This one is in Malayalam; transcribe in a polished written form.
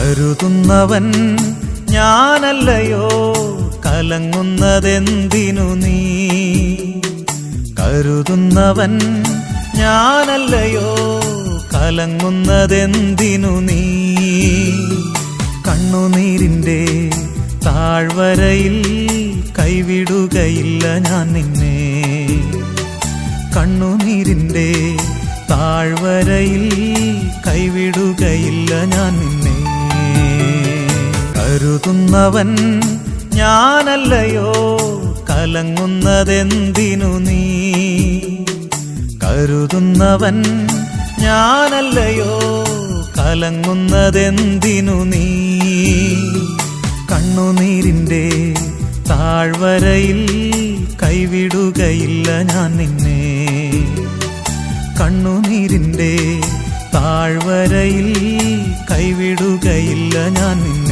കരുതുന്നവൻ ഞാനല്ലയോ, കലങ്ങുന്നതെന്തിനു നീ? കരുതുന്നവൻ ഞാനല്ലയോ, കലങ്ങുന്നതെന്തിനു നീ? കണ്ണുനീരിൻ്റെ താഴ്വരയിൽ കൈവിടുകയില്ല ഞാൻ നിന്നെ. കണ്ണുനീരിൻ്റെ താഴ്വരയിൽ കൈവിടുകയില്ല ഞാൻ നിന്നെ. കരുതുന്നവൻ ഞാനല്ലയോ, കലങ്ങുന്നതെന്തിനു നീ? കരുതുന്നവൻ ഞാനല്ലയോ, കലങ്ങുന്നതെന്തിനു നീ? കണ്ണുനീരിൻ്റെ താഴ്വരയിൽ കൈവിടുകയില്ല ഞാൻ നിന്നെ. കണ്ണുനീരിൻ്റെ താഴ്വരയിൽ കൈവിടുകയില്ല ഞാൻ നിന്നെ.